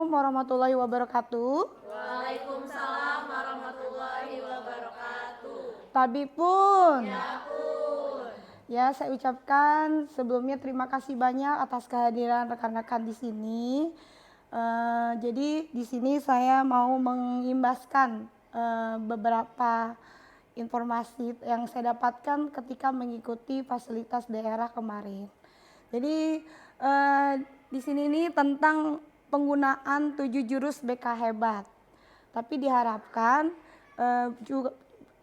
Warahmatullahi wabarakatuh. Waalaikumsalam warahmatullahi wabarakatuh. Tabi pun. Ya pun. Ya, saya ucapkan sebelumnya terima kasih banyak atas kehadiran rekan-rekan di sini. Jadi di sini saya mau mengimbaskan beberapa informasi yang saya dapatkan ketika mengikuti fasilitas daerah kemarin. Jadi di sini ini tentang penggunaan 7 jurus BK hebat. Tapi diharapkan juga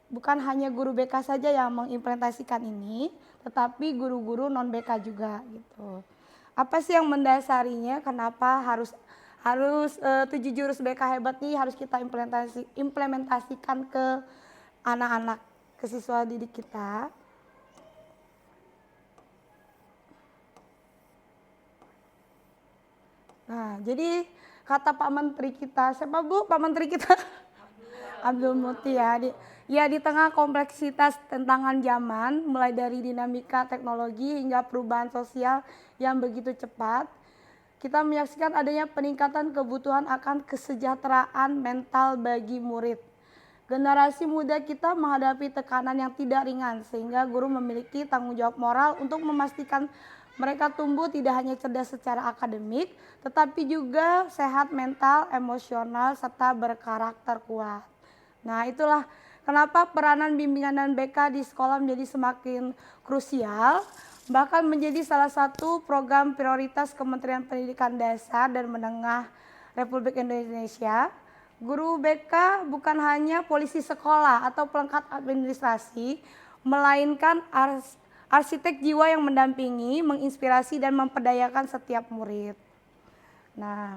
bukan hanya guru BK saja yang mengimplementasikan ini, tetapi guru-guru non BK juga gitu. Apa sih yang mendasarinya? Kenapa harus 7 jurus BK hebat ini harus kita implementasikan ke anak-anak, ke siswa didik kita? Nah, jadi kata Pak Menteri kita, siapa Bu Pak Menteri kita? Abdul Muti ya. Di tengah kompleksitas tantangan zaman, mulai dari dinamika teknologi hingga perubahan sosial yang begitu cepat, kita menyaksikan adanya peningkatan kebutuhan akan kesejahteraan mental bagi murid. Generasi muda kita menghadapi tekanan yang tidak ringan, sehingga guru memiliki tanggung jawab moral untuk memastikan mereka tumbuh tidak hanya cerdas secara akademik, tetapi juga sehat mental, emosional, serta berkarakter kuat. Nah, itulah kenapa peranan bimbingan dan BK di sekolah menjadi semakin krusial, bahkan menjadi salah satu program prioritas Kementerian Pendidikan Dasar dan Menengah Republik Indonesia. Guru BK bukan hanya polisi sekolah atau pelengkap administrasi, melainkan arsitek jiwa yang mendampingi, menginspirasi, dan memperdayakan setiap murid. Nah,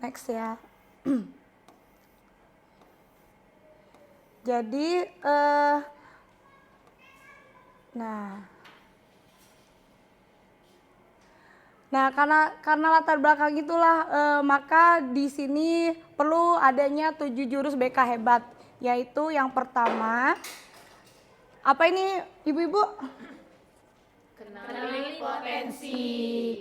next ya. Jadi, karena latar belakang itulah, maka di sini perlu adanya 7 jurus BK hebat, yaitu yang pertama. Apa ini ibu-ibu? Kenali potensi.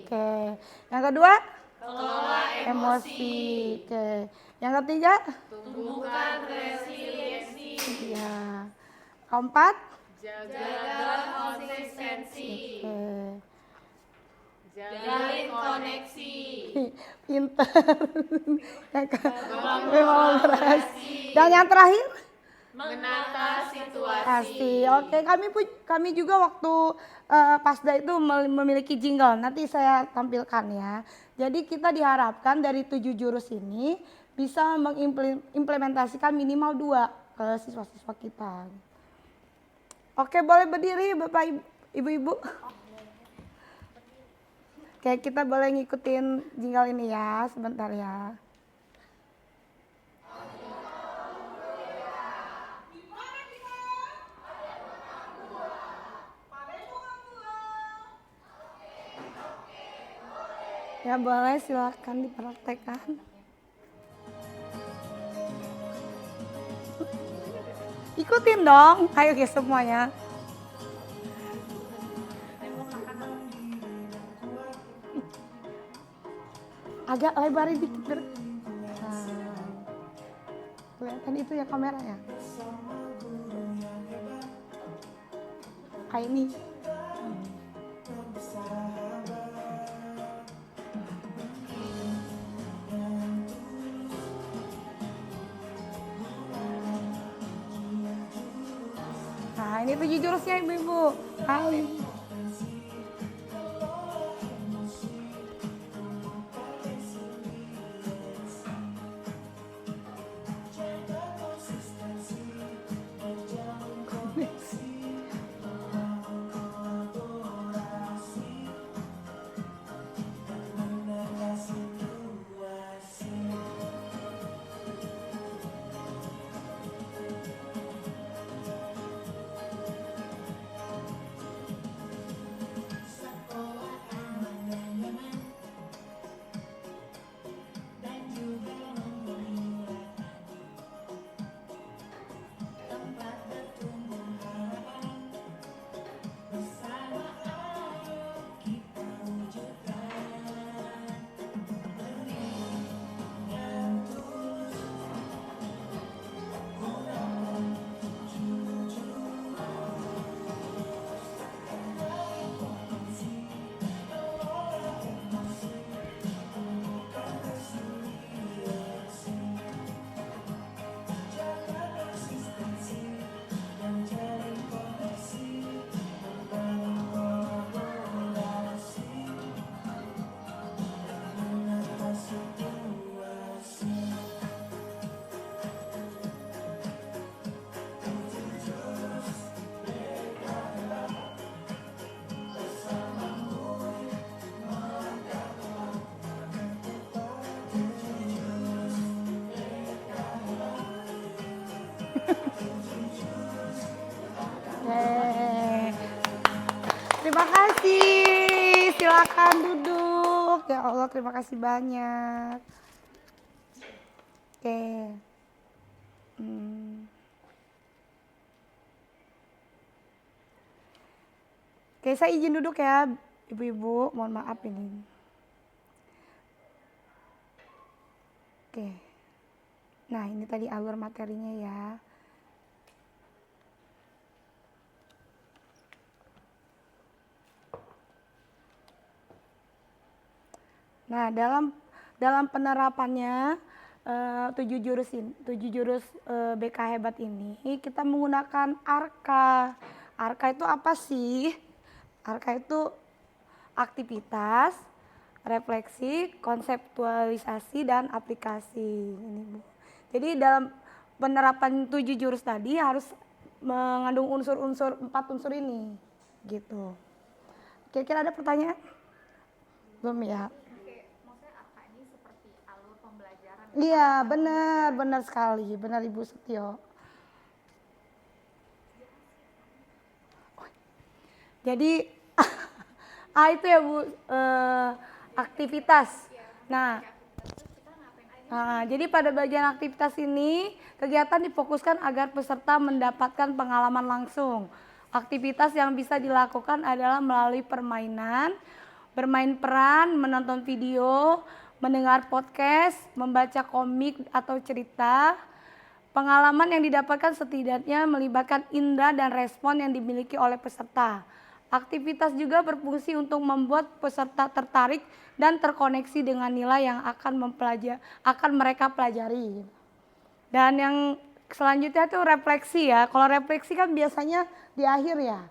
Oke. Yang kedua? Kelola emosi. Oke. Yang ketiga? Tumbuhkan resiliensi. Ya. Keempat? Jaga konsistensi. Oke. Jalin koneksi. Pinter. Kolaborasi. Dan yang terakhir? Menata situasi. Pasti. Oke, kami juga waktu Pasda itu memiliki jingle. Nanti saya tampilkan ya. Jadi kita diharapkan dari 7 jurus ini bisa mengimplementasikan minimal 2 ke siswa-siswa kita. Oke, boleh berdiri Bapak Ibu-ibu. Oke, kita boleh ngikutin jingle ini ya, sebentar ya. Ya boleh, silakan dipraktekkan. Ikutin dong, ayo guys semuanya. Agak lebarin dikit. Kelihatan itu ya kameranya. Kayak ini. Nah, ini 7 jurusnya ibu-ibu. Hai. Terima kasih. Silakan duduk. Ya Allah, terima kasih banyak. Oke. Oke, saya izin duduk ya, ibu-ibu. Mohon maaf ini. Oke. Nah, ini tadi alur materinya ya. Nah, dalam penerapannya 7 jurus BK Hebat ini kita menggunakan ARKA. ARKA itu apa sih? ARKA itu aktivitas, refleksi, konseptualisasi, dan aplikasi. Ini Bu. Jadi dalam penerapan 7 jurus tadi harus mengandung 4 unsur ini. Gitu. Kira-kira ada pertanyaan? Belum ya? Iya, benar sekali, benar Ibu Setio. Jadi, itu ya Bu, aktivitas. Nah, jadi pada bagian aktivitas ini, kegiatan difokuskan agar peserta mendapatkan pengalaman langsung. Aktivitas yang bisa dilakukan adalah melalui permainan, bermain peran, menonton video, mendengar podcast, membaca komik atau cerita. Pengalaman yang didapatkan setidaknya melibatkan indera dan respon yang dimiliki oleh peserta. Aktivitas juga berfungsi untuk membuat peserta tertarik dan terkoneksi dengan nilai yang akan mereka pelajari. Dan yang selanjutnya itu refleksi ya. Kalau refleksi kan biasanya di akhir ya.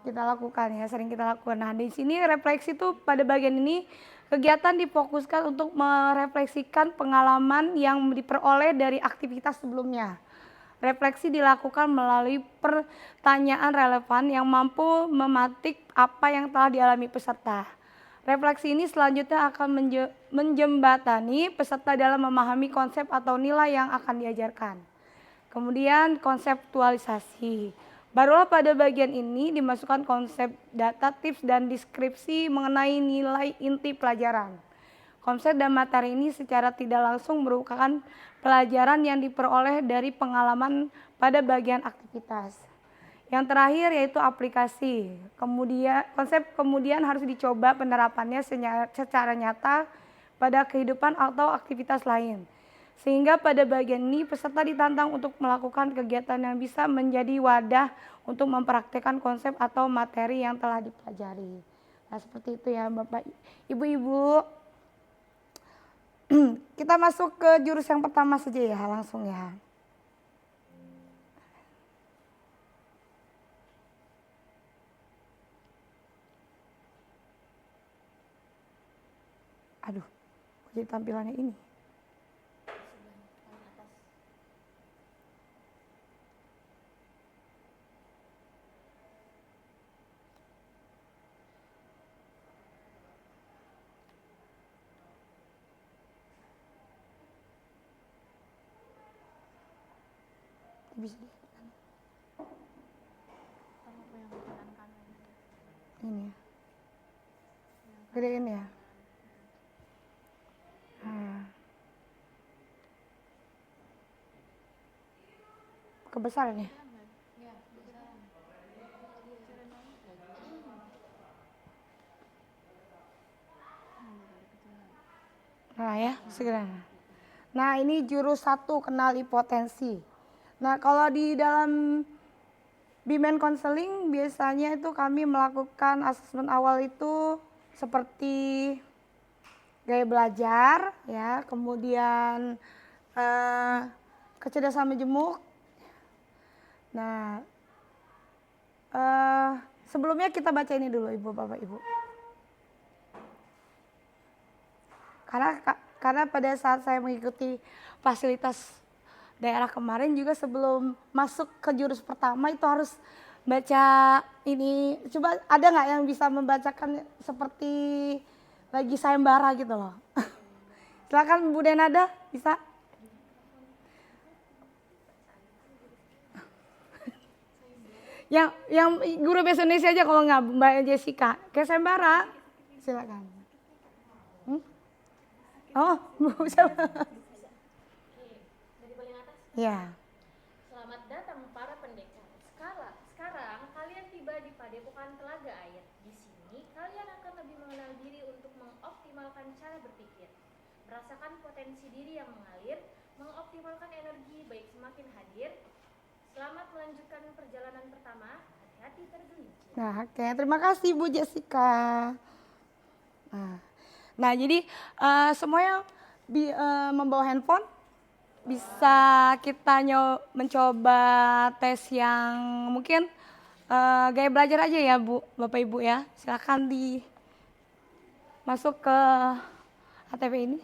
Kita lakukan ya, sering kita lakukan. Nah, di sini refleksi itu pada bagian ini kegiatan difokuskan untuk merefleksikan pengalaman yang diperoleh dari aktivitas sebelumnya. Refleksi dilakukan melalui pertanyaan relevan yang mampu mematik apa yang telah dialami peserta. Refleksi ini selanjutnya akan menjembatani peserta dalam memahami konsep atau nilai yang akan diajarkan. Kemudian konseptualisasi. Barulah pada bagian ini dimasukkan konsep data, tips, dan deskripsi mengenai nilai inti pelajaran. Konsep dan materi ini secara tidak langsung merupakan pelajaran yang diperoleh dari pengalaman pada bagian aktivitas. Yang terakhir yaitu aplikasi. Konsep kemudian harus dicoba penerapannya secara nyata pada kehidupan atau aktivitas lain. Sehingga pada bagian ini peserta ditantang untuk melakukan kegiatan yang bisa menjadi wadah untuk mempraktikkan konsep atau materi yang telah dipelajari. Nah, seperti itu ya Bapak Ibu-ibu. Kita masuk ke jurus yang pertama saja ya, langsung ya. Aduh, jadi tampilannya ini. Bisa ini ya, gedein ya. Kebesaran ya. Nah ya, segera. Nah ini jurus 1, kenali potensi. Nah kalau di dalam Bimen Konseling biasanya itu kami melakukan asesmen awal itu seperti gaya belajar, ya, kemudian kecerdasan majemuk. Nah sebelumnya kita baca ini dulu Ibu Bapak Ibu. Karena pada saat saya mengikuti fasilitas daerah kemarin juga sebelum masuk ke jurus pertama itu harus baca ini. Coba ada nggak yang bisa membacakan seperti lagi sayembara gitu loh. Silakan Bu Denada, bisa? Yang guru bahasa Indonesia aja kalau nggak Mbak Jessica. Kayak Sembara. Silakan. Oh, Bu siapa? Dari paling atas. Ya. Selamat datang para pendekar. Sekarang kalian tiba di Padepokan Telaga Air. Di sini kalian akan lebih mengenal diri untuk mengoptimalkan cara berpikir, merasakan potensi diri yang mengalir, mengoptimalkan energi baik semakin hadir. Selamat melanjutkan perjalanan pertama. Hati-hati tergelincir. Nah, oke. Terima kasih Bu Jessica. Nah jadi semuanya membawa handphone. Bisa kita mencoba tes yang mungkin gaya belajar aja ya Bu, Bapak Ibu ya. Silakan masuk ke ATP ini.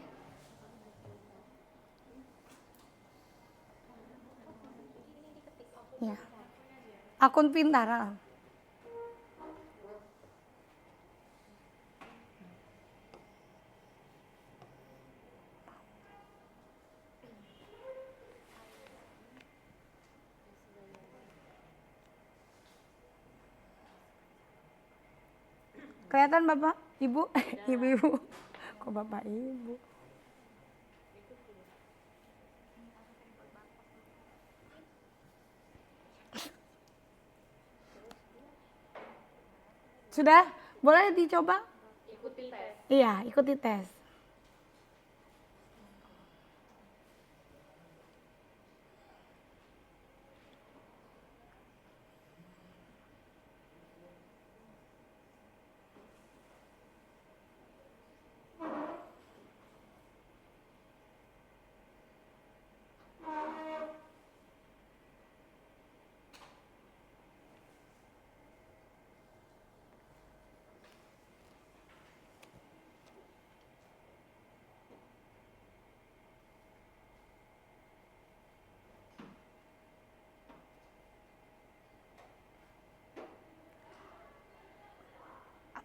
Ya. Akun pintar. Kelihatan Bapak, Ibu, Ibu-ibu. Kok Bapak Ibu? Sudah? Boleh dicoba? Ikuti tes. Iya, ikuti tes.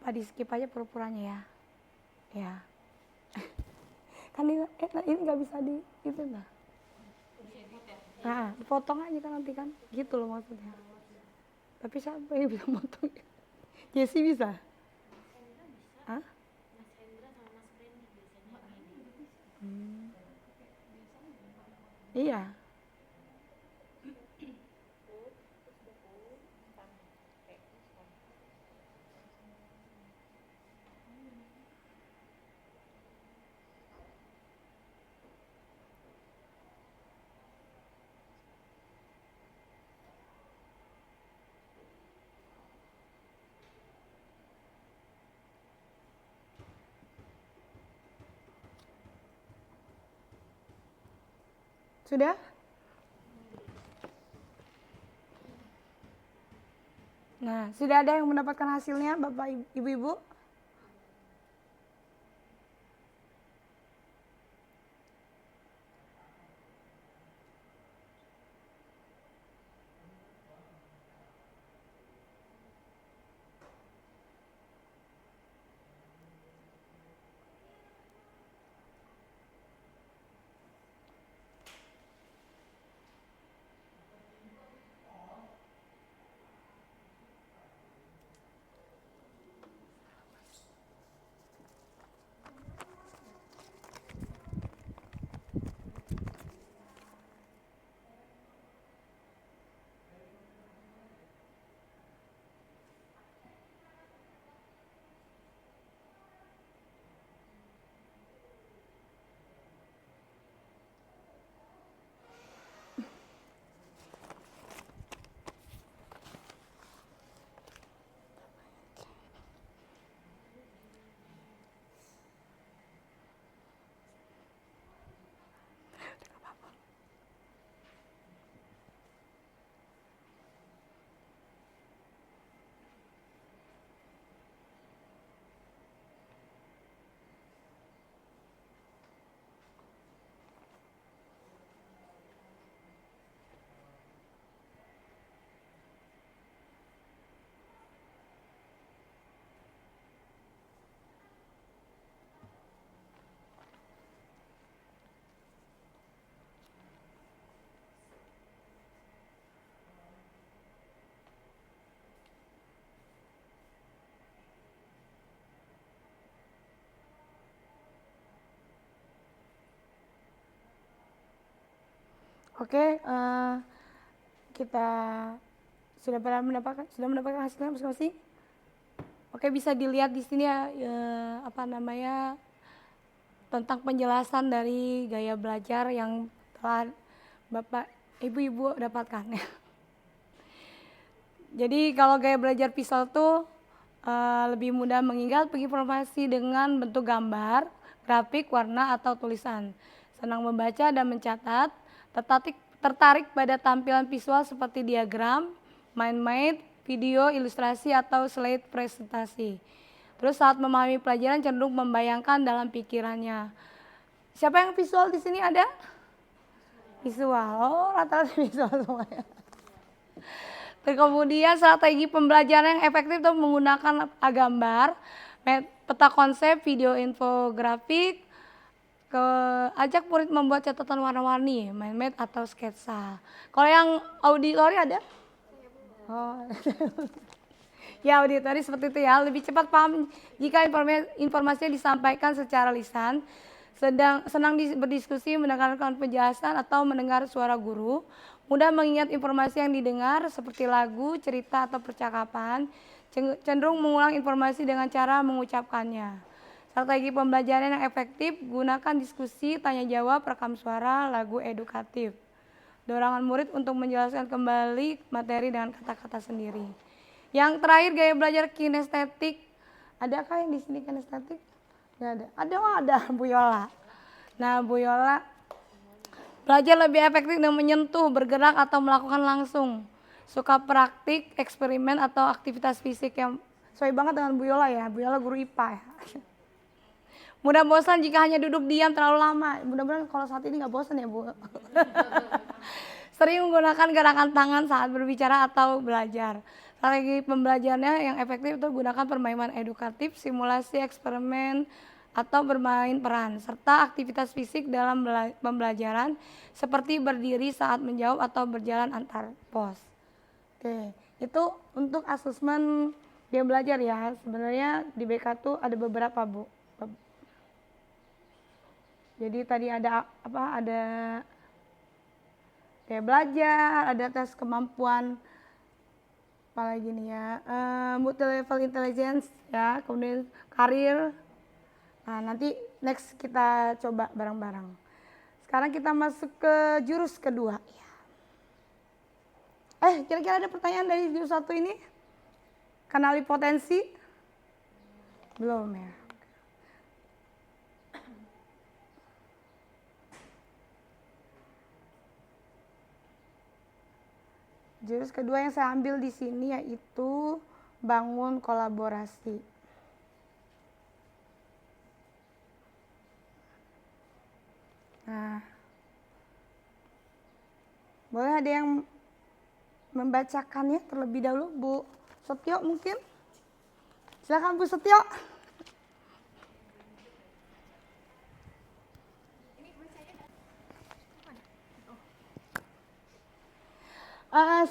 Apa di skip aja pura-puranya ya? Ya. Kan ini nggak bisa itu nah. Nah, dipotong aja kan nanti kan. Gitu loh maksudnya. Tapi siapa yang bisa potong? Jessie bisa? Hah? Iya. Sudah? Nah, sudah ada yang mendapatkan hasilnya Bapak Ibu-ibu? Oke, kita sudah mendapatkan hasilnya masing-masing. Oke, bisa dilihat di sini ya, tentang penjelasan dari gaya belajar yang telah Bapak Ibu dapatkan. Jadi kalau gaya belajar Pisel tuh lebih mudah mengingat informasi dengan bentuk gambar, grafik, warna, atau tulisan. Senang membaca dan mencatat, tertarik pada tampilan visual seperti diagram, mind map, video, ilustrasi, atau slide presentasi. Terus saat memahami pelajaran cenderung membayangkan dalam pikirannya. Siapa yang visual di sini ada? Visual, oh rata-rata visual semuanya. Terus kemudian strategi pembelajaran yang efektif itu menggunakan gambar, peta konsep, video infografik, ajak murid membuat catatan warna-warni, mind map atau sketsa. Kalau yang auditori ada? Oh. Ya auditori seperti itu ya, lebih cepat paham jika informasinya disampaikan secara lisan, senang berdiskusi, mendengarkan penjelasan atau mendengar suara guru, mudah mengingat informasi yang didengar seperti lagu, cerita, atau percakapan, cenderung mengulang informasi dengan cara mengucapkannya. Strategi pembelajaran yang efektif, gunakan diskusi, tanya jawab, rekam suara, lagu edukatif. Dorongan murid untuk menjelaskan kembali materi dengan kata-kata sendiri. Yang terakhir gaya belajar kinestetik. Adakah yang di sini kinestetik? Nggak ada. Ada Bu Yola. Nah Bu Yola belajar lebih efektif dengan menyentuh, bergerak, atau melakukan langsung. Suka praktik, eksperimen, atau aktivitas fisik yang sesuai banget dengan Bu Yola ya. Bu Yola guru IPA ya. Mudah bosan jika hanya duduk diam terlalu lama. Mudah-mudahan kalau saat ini nggak bosan ya Bu. Sering menggunakan gerakan tangan saat berbicara atau belajar. Strategi pembelajarannya yang efektif itu gunakan permainan edukatif, simulasi, eksperimen, atau bermain peran, serta aktivitas fisik dalam pembelajaran seperti berdiri saat menjawab atau berjalan antar pos. Oke, itu untuk asesmen dia belajar ya. Sebenarnya di BK tuh ada beberapa Bu. Jadi tadi ada ada kayak belajar, ada tes kemampuan apalagi nih ya, multi level intelligence ya, kemudian karir. Nah nanti next kita coba bareng-bareng. Sekarang kita masuk ke jurus kedua. Kira-kira ada pertanyaan dari jurus satu ini? Kenali potensi? Belum ya. Jurus kedua yang saya ambil di sini yaitu bangun kolaborasi. Nah, boleh ada yang membacakannya terlebih dahulu, Bu Setio mungkin? Silakan Bu Setio.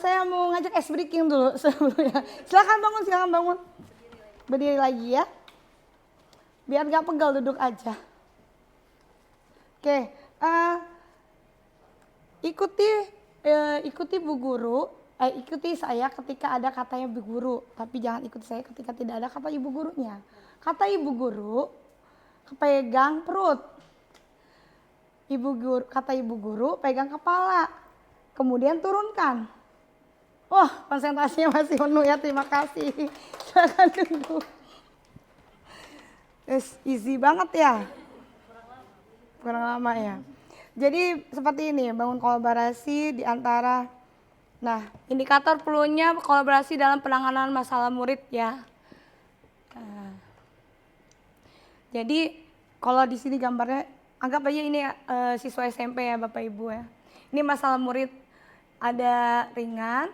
Saya mau ngajak ice breaking dulu sebelumnya. Silakan bangun. Berdiri lagi ya. Biar gak pegal duduk aja. Oke, ikuti Bu Guru, ikuti saya ketika ada katanya Bu Guru, tapi jangan ikuti saya ketika tidak ada kata Ibu Gurunya. Kata Ibu Guru, pegang perut. Kata Ibu Guru, pegang kepala. Kemudian turunkan. Wah, konsentrasinya masih penuh ya, terima kasih. Silakan duduk. Easy banget ya. Kurang lama ya. Jadi seperti ini, bangun kolaborasi di antara, nah indikator perlunya kolaborasi dalam penanganan masalah murid ya. Jadi kalau di sini gambarnya, anggap aja ini siswa SMP ya Bapak Ibu ya. Ini masalah murid, ada ringan,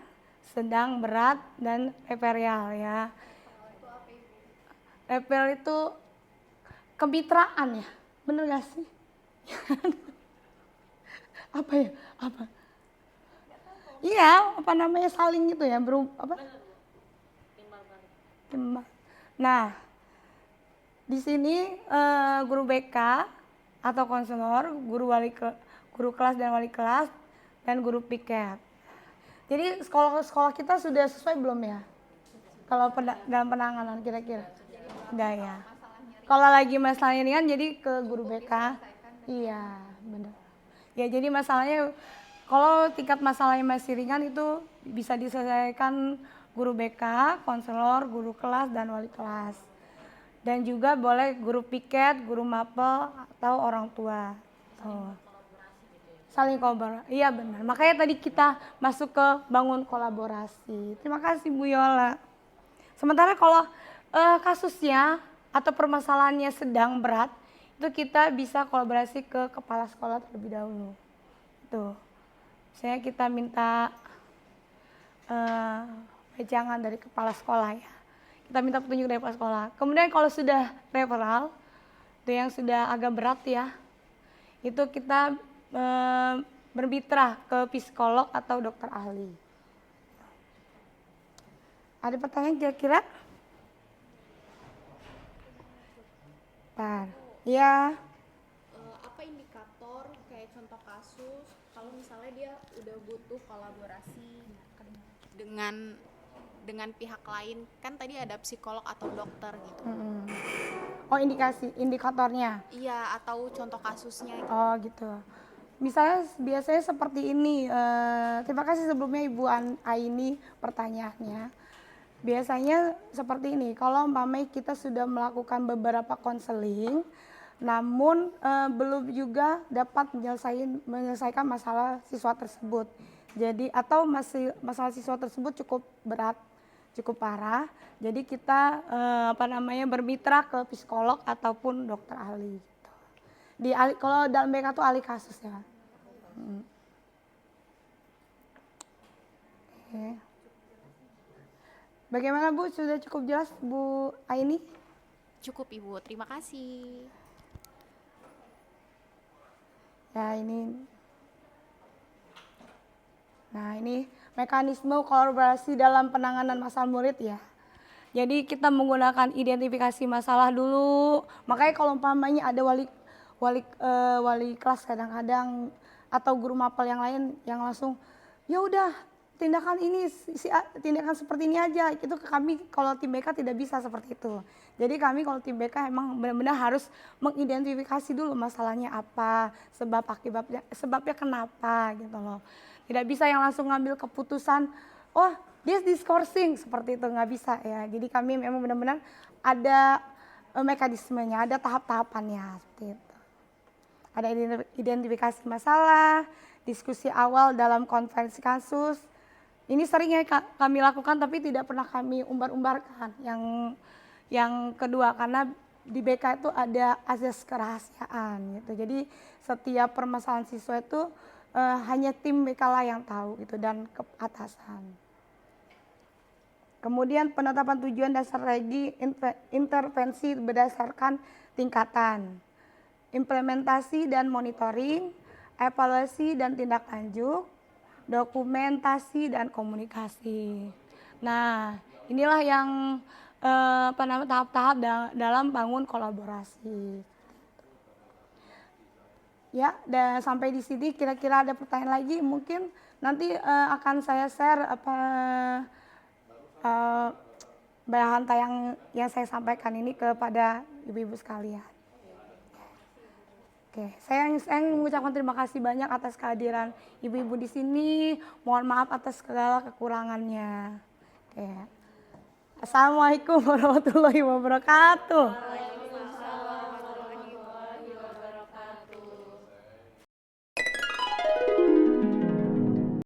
sedang, berat, dan referensial ya. Referensial itu kemitraan ya, bener gak sih? Apa ya? Iya, saling gitu ya, timbal. Nah, di sini guru BK atau konselor, guru kelas dan wali kelas dan guru piket. Jadi sekolah kita sudah sesuai belum ya? Kalau dalam penanganan kira-kira? Udah ya. Kalau lagi masalahnya ini kan jadi ke guru BK. Iya, benar. Ya jadi masalahnya kalau tingkat masalahnya masih ringan itu bisa diselesaikan guru BK, konselor, guru kelas, dan wali kelas. Dan juga boleh guru piket, guru mapel, atau orang tua. Tuh. Saling kolaborasi. Iya benar. Makanya tadi kita masuk ke bangun kolaborasi. Terima kasih Bu Yola. Sementara kalau kasusnya atau permasalahannya sedang berat, itu kita bisa kolaborasi ke kepala sekolah terlebih dahulu. Tuh. Misalnya kita minta wejangan dari kepala sekolah ya. Kita minta petunjuk dari kepala sekolah. Kemudian kalau sudah referral, itu yang sudah agak berat ya, itu kita bermitra ke psikolog atau dokter ahli. Ada pertanyaan kira-kira? Ya. Apa indikator kayak contoh kasus kalau misalnya dia udah butuh kolaborasi dengan pihak lain, kan tadi ada psikolog atau dokter gitu. Oh indikatornya? Iya, atau contoh kasusnya gitu. Oh gitu. Misalnya biasanya seperti ini, terima kasih sebelumnya Ibu Aini pertanyaannya. Biasanya seperti ini, kalau umpamanya kita sudah melakukan beberapa konseling, namun belum juga dapat menyelesaikan masalah siswa tersebut. Jadi atau masalah siswa tersebut cukup berat, cukup parah. Jadi kita bermitra ke psikolog ataupun dokter ahli. Kalau dalam BK itu ahli kasus ya. Oke. Bagaimana Bu? Sudah cukup jelas Bu Aini? Cukup Ibu, terima kasih. Ya ini. Nah ini mekanisme kolaborasi dalam penanganan masalah murid ya. Jadi kita menggunakan identifikasi masalah dulu. Makanya kalau umpamanya ada wali kelas kadang-kadang atau guru mapel yang lain yang langsung ya udah tindakan ini tindakan seperti ini aja, itu kami kalau tim BK tidak bisa seperti itu. Jadi kami kalau tim BK emang benar-benar harus mengidentifikasi dulu masalahnya apa, sebab akibatnya, sebabnya kenapa gitu loh. Tidak bisa yang langsung ngambil keputusan, oh dia diskorsing seperti itu, nggak bisa ya. Jadi kami memang benar-benar ada mekanismenya, ada tahap-tahapannya seperti itu. Ada identifikasi masalah, diskusi awal dalam konferensi kasus. Ini sering ya kami lakukan tapi tidak pernah kami umbar-umbarkan. Yang kedua karena di BK itu ada azas kerahasiaan gitu. Jadi setiap permasalahan siswa itu hanya tim BK lah yang tahu gitu dan ke atasan. Kemudian penetapan tujuan dasar strategi intervensi berdasarkan tingkatan. Implementasi dan monitoring, evaluasi dan tindak lanjut, dokumentasi dan komunikasi. Nah, inilah yang tahap-tahap dalam bangun kolaborasi. Ya, dan sampai di sini kira-kira ada pertanyaan lagi, mungkin nanti akan saya share bahan yang saya sampaikan ini kepada ibu-ibu sekalian. Oke, saya mengucapkan terima kasih banyak atas kehadiran ibu-ibu di sini. Mohon maaf atas segala kekurangannya. Oke. Assalamualaikum warahmatullahi wabarakatuh.